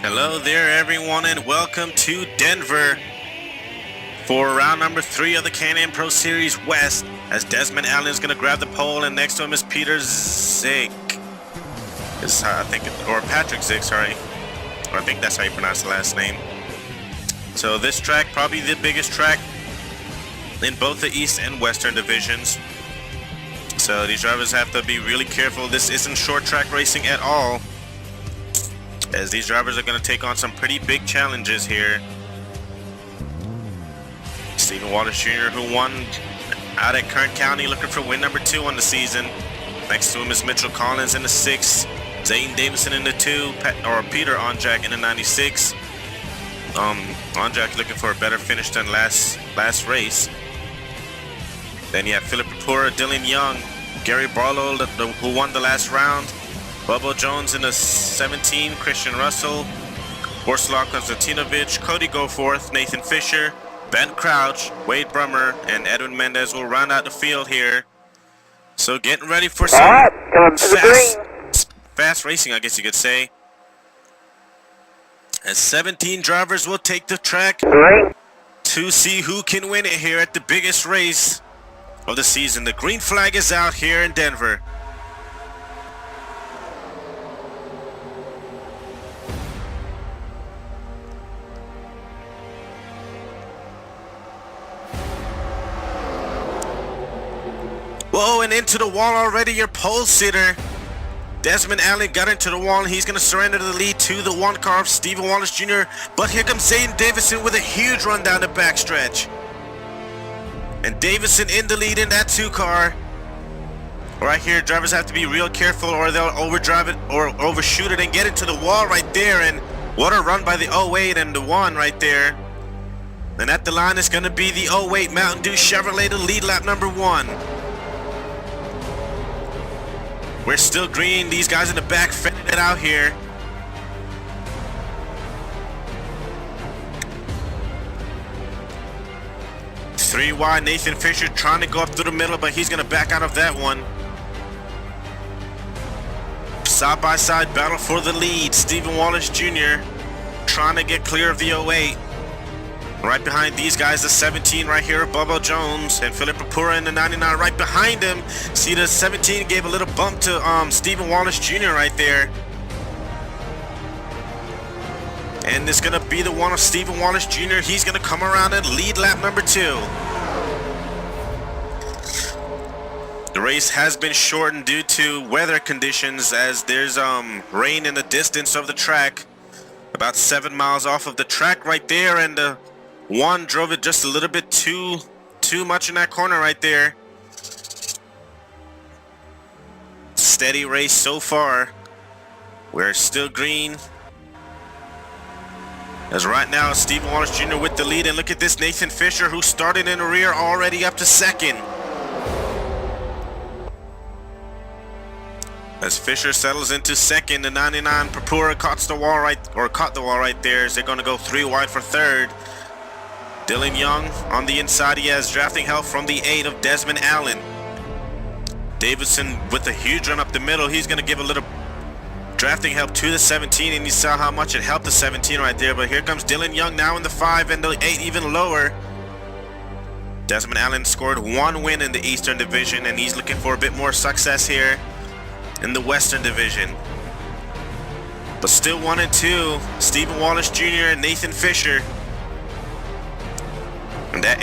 Hello there everyone and welcome to Denver for round number 3 of the Can-Am Pro Series West, as Desmond Allen is going to grab the pole and next to him is Peter Zig. Or Patrick Zig, sorry. Or I think that's how you pronounce the last name. So this track, probably the biggest track in both the East and Western divisions. So these drivers have to be really careful. This isn't short track racing at all, as these drivers are going to take on some pretty big challenges here. Stephen Wallace Jr., who won out at Kern County, looking for win number 2 on the season. Next to him is Mitchell Collins in the 6, Zane Davison in the 2, Peter Onjak in the 96. Onjak looking for a better finish than last race. Then you have Philip Rapura, Dylan Young, Gary Barlow, who won the last round, Bubba Jones in the 17, Christian Russell, Borslav Konstantinovic, Cody Goforth, Nathan Fisher, Ben Crouch, Wade Brummer, and Edwin Mendez will round out the field here. So getting ready for some fast racing, I guess you could say. As 17 drivers will take the track to see who can win it here at the biggest race of the season. The green flag is out here in Denver. Whoa, and into the wall already, your pole sitter. Desmond Allen got into the wall and he's going to surrender the lead to the 1 car of Stephen Wallace Jr. But here comes Zane Davison with a huge run down the backstretch. And Davison in the lead in that 2 car. Right here, drivers have to be real careful or they'll overdrive it or overshoot it and get into the wall right there. And what a run by the 08 and the 1 right there. And at the line is going to be the 08 Mountain Dew Chevrolet to lead lap number 1. We're still green. These guys in the back fending it out here. Three wide, Nathan Fisher trying to go up through the middle, but he's going to back out of that one. Side by side battle for the lead. Stephen Wallace Jr. trying to get clear of the 08. Right behind these guys, the 17 right here, Bubba Jones, and Philip Rapura in the 99 right behind him. See, the 17 gave a little bump to Stephen Wallace Jr. right there. And it's going to be the 1 of Stephen Wallace Jr. He's going to come around and lead lap number 2. The race has been shortened due to weather conditions, as there's rain in the distance of the track. About 7 miles off of the track right there, and the 1 drove it just a little bit too much in that corner right there. Steady race so far. We're still green. As right now, Stephen Wallace Jr. with the lead, and look at this, Nathan Fisher, who started in the rear, already up to 2nd. As Fisher settles into 2nd, the 99 Papura caught the wall right there, as they're going to go 3 wide for 3rd. Dylan Young on the inside, he has drafting help from the 8 of Desmond Allen. Davison with a huge run up the middle, he's going to give a little drafting help to the 17, and you saw how much it helped the 17 right there. But here comes Dylan Young now in the 5 and the 8 even lower. Desmond Allen scored 1 win in the Eastern Division, and he's looking for a bit more success here in the Western Division. But still 1 and 2, Stephen Wallace Jr. and Nathan Fisher. And that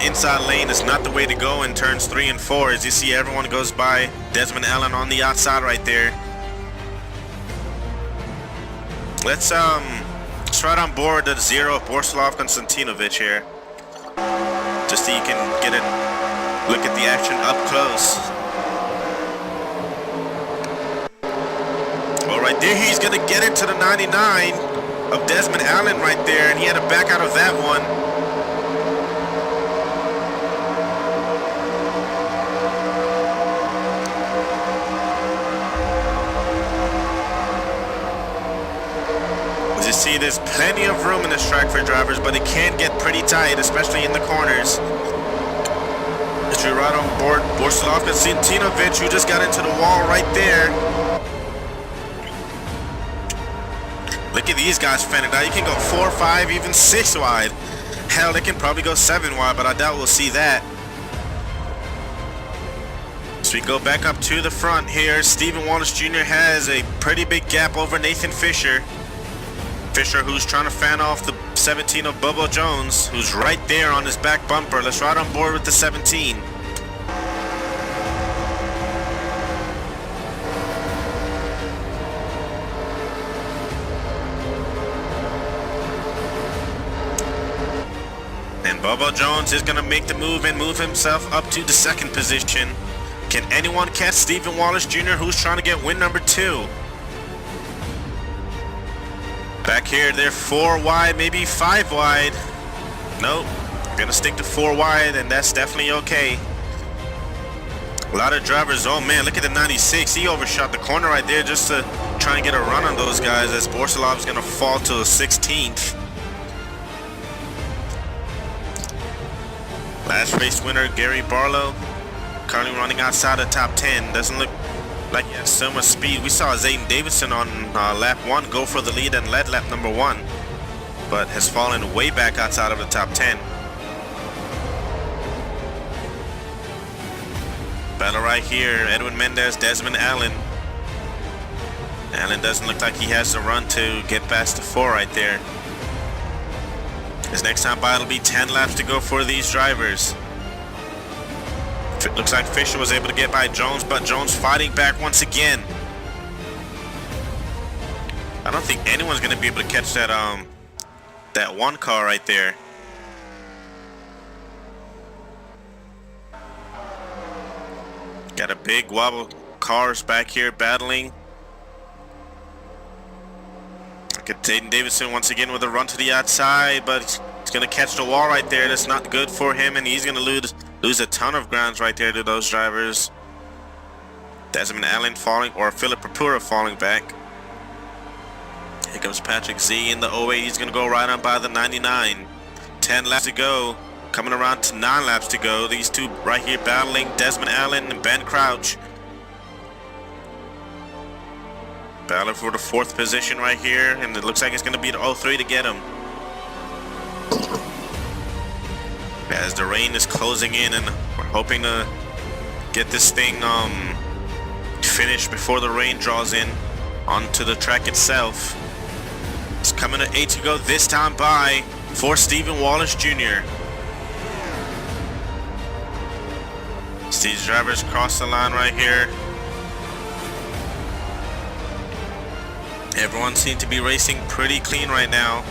inside lane is not the way to go in turns 3 and 4. As you see, everyone goes by Desmond Allen on the outside right there. Let's right on board the 0 of Borslav Konstantinovic here, just so you can get a look at the action up close. Well, right there, he's gonna get into the 99 of Desmond Allen right there, and he had to back out of that one. As you see, there's plenty of room in this track for drivers, but it can get pretty tight, especially in the corners. As you're right on board, Borslav Konstantinovic, who just got into the wall right there. Look at these guys fending out. You can go 4, 5, even 6 wide. Hell, they can probably go 7 wide, but I doubt we'll see that. So we go back up to the front here. Stephen Wallace Jr. has a pretty big gap over Nathan Fisher. Fisher, who's trying to fan off the 17 of Bubba Jones, who's right there on his back bumper. Let's ride on board with the 17. And Bubba Jones is going to make the move and move himself up to the 2nd position. Can anyone catch Stephen Wallace Jr., who's trying to get win number 2? Back here, they're 4 wide, maybe 5 wide. Nope, gonna stick to 4 wide, and that's definitely okay. A lot of drivers, oh man, look at the 96. He overshot the corner right there just to try and get a run on those guys, as Borsalov's gonna fall to 16th. Last race winner, Gary Barlow, currently running outside the top 10. Doesn't look like he has so much speed. We saw Zayden Davidson on lap 1 go for the lead and led lap number 1, but has fallen way back outside of the top 10. Battle right here, Edwin Mendez, Desmond Allen. Allen doesn't look like he has the run to get past the 4 right there. His next time by, it'll be 10 laps to go for these drivers. It looks like Fisher was able to get by Jones, but Jones fighting back once again. I don't think anyone's going to be able to catch that that 1 car right there. Got a big wobble, cars back here battling. Look at Zayden Davidson once again with a run to the outside, but he's going to catch the wall right there. That's not good for him, and he's going to lose a ton of grounds right there to those drivers. Desmond Allen falling, or Philip Propura falling back. Here comes Patrick Z in the 08. He's going to go right on by the 99. 10 laps to go. Coming around to 9 laps to go. These two right here battling, Desmond Allen and Ben Crouch. Battling for the 4th position right here, and it looks like it's going to be the 03 to get him. As the rain is closing in, and we're hoping to get this thing finished before the rain draws in onto the track itself. It's coming to 8 to go this time by for Stephen Wallace Jr. These drivers cross the line right here. Everyone seems to be racing pretty clean right now,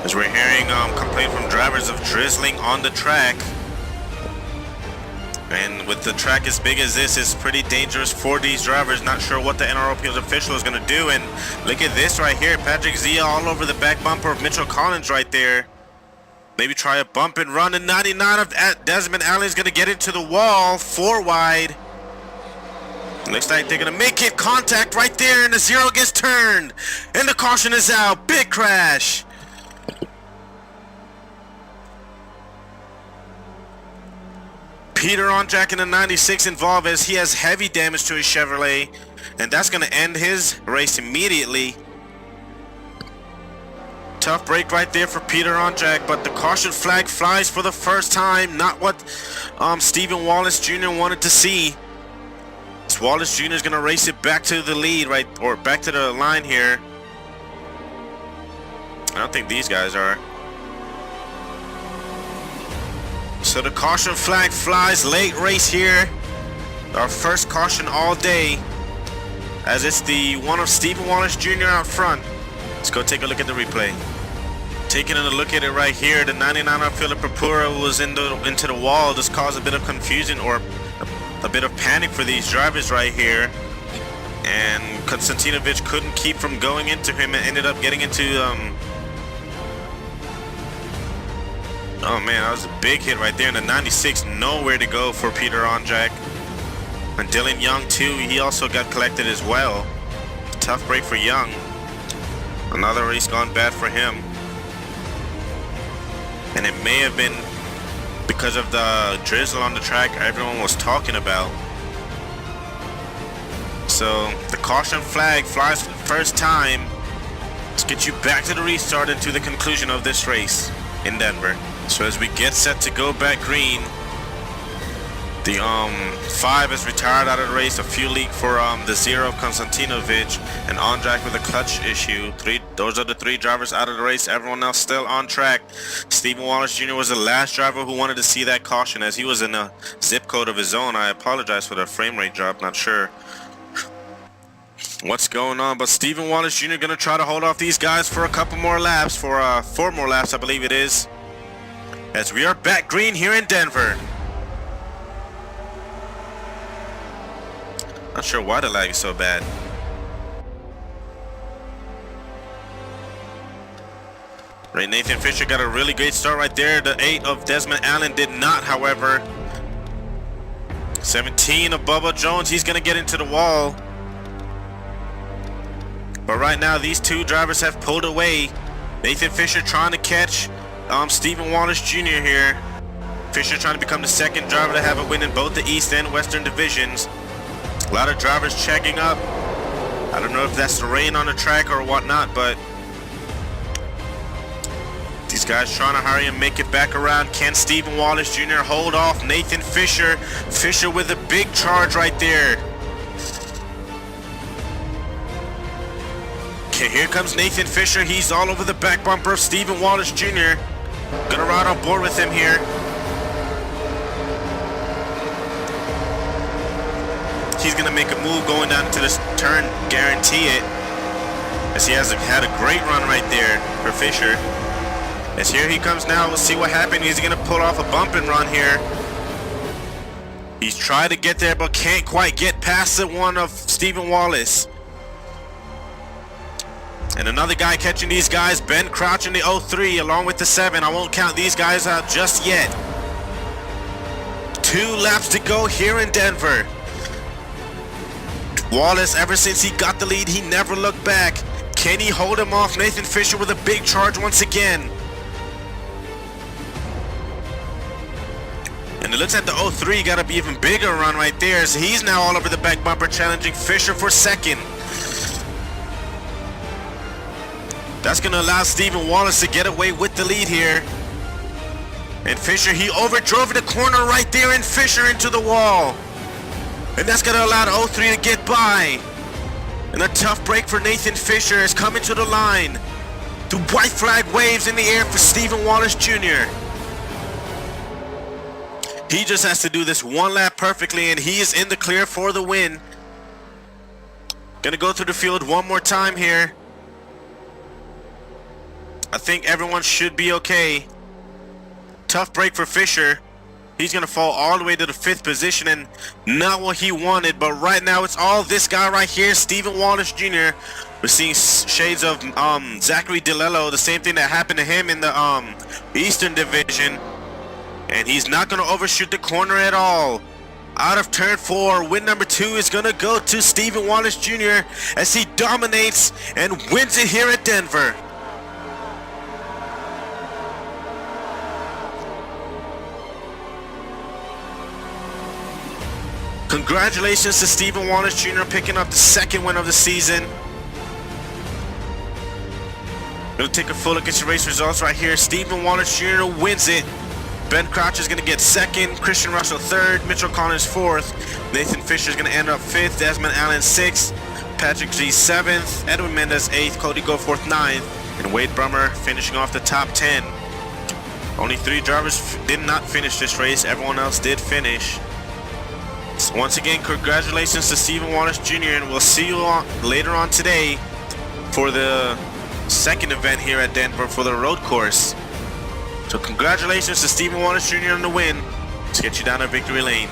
as we're hearing complaint from drivers of drizzling on the track. And with the track as big as this, it's pretty dangerous for these drivers. Not sure what the NRLP's official is going to do. And look at this right here, Patrick Zia all over the back bumper of Mitchell Collins right there. Maybe try a bump and run. And 99 of Desmond Allen is going to get into the wall, 4 wide. Looks like they're going to make it. Contact right there, and the 0 gets turned. And the caution is out. Big crash. Peter Onjak in the 96 involved, as he has heavy damage to his Chevrolet, and that's going to end his race immediately. Tough break right there for Peter Onjak, but the caution flag flies for the first time. Not what Stephen Wallace Jr. wanted to see. Wallace Jr. is going to race it back to the lead, right, or back to the line here. I don't think these guys are. So the caution flag flies, late race here. Our first caution all day, as it's the one of Stephen Wallace Jr. out front. Let's go take a look at the replay. Taking a look at it right here, the 99 of Philip Propura was into the wall. This caused a bit of confusion, or a bit of panic for these drivers right here, and Konstantinovic couldn't keep from going into him and ended up getting into oh man, that was a big hit right there in the 96. Nowhere to go for Peter Onjak. And Dylan Young too, he also got collected as well. Tough break for Young. Another race gone bad for him, and it may have been because of the drizzle on the track everyone was talking about. So the caution flag flies for the first time. Let's get you back to the restart and to the conclusion of this race in Denver. So as we get set to go back green, the 5 is retired out of the race. A fuel leak for the 0 of Konstantinovic, and Ondrak with a clutch issue. Those are the 3 drivers out of the race. Everyone else still on track. Stephen Wallace Jr. was the last driver who wanted to see that caution, as he was in a zip code of his own. I apologize for the frame rate drop. Not sure what's going on, but Stephen Wallace Jr. gonna try to hold off these guys for a couple more laps, for 4 more laps, I believe it is, as we are back green here in Denver. Not sure why the lag is so bad. Right, Nathan Fisher got a really great start right there. The 8 of Desmond Allen did not, however. 17 of Bubba Jones, he's gonna get into the wall. But right now, these 2 drivers have pulled away. Nathan Fisher trying to catch Stephen Wallace Jr. here. Fisher trying to become the 2nd driver to have a win in both the East and Western divisions. A lot of drivers checking up. I don't know if that's the rain on the track or whatnot, but these guys trying to hurry and make it back around. Can Stephen Wallace Jr. hold off Nathan Fisher? Fisher with a big charge right there. Okay, here comes Nathan Fisher. He's all over the back bumper of Stephen Wallace Jr. Gonna ride on board with him here. He's gonna make a move going down to this turn, guarantee it, as he had a great run right there for Fisher. As here he comes now, we'll see what happens. He's gonna pull off a bump and run here. He's tried to get there but can't quite get past the one of Stephen Wallace. And another guy catching these guys, Ben Crouch in the 03 along with the 7. I won't count these guys out just yet. 2 laps to go here in Denver. Wallace, ever since he got the lead, he never looked back. Can he hold him off? Nathan Fisher with a big charge once again. And it looks like the 03 got to be even bigger run right there, so he's now all over the back bumper challenging Fisher for 2nd. That's going to allow Stephen Wallace to get away with the lead here. And Fisher, he overdrove the corner right there, and Fisher into the wall. And that's going to allow the 03 to get by. And a tough break for Nathan Fisher is coming to the line. The white flag waves in the air for Stephen Wallace Jr. He just has to do this 1 lap perfectly, and he is in the clear for the win. Gonna go through the field one more time here. I think everyone should be okay. Tough break for Fisher. He's gonna fall all the way to the 5th position, and not what he wanted, but right now it's all this guy right here, Stephen Wallace Jr. We're seeing shades of Zachary DeLello, the same thing that happened to him in the Eastern Division. And he's not gonna overshoot the corner at all. Out of turn 4, win number 2 is gonna go to Stephen Wallace Jr. as he dominates and wins it here at Denver. Congratulations to Stephen Wallace Jr. picking up the 2nd win of the season. Gonna take a full look at your race results right here. Stephen Wallace Jr. wins it. Ben Crouch is gonna get 2nd, Christian Russell 3rd, Mitchell Collins 4th, Nathan Fisher is gonna end up 5th, Desmond Allen 6th, Patrick G 7th, Edwin Mendez 8th, Cody Goforth 9th, and Wade Brummer finishing off the top 10. Only 3 drivers did not finish this race. Everyone else did finish. So once again, congratulations to Stephen Wallace Jr. and we'll see you later on today for the 2nd event here at Denver for the road course. So congratulations to Stephen Wallace Jr. on the win. Let's get you down to victory lane.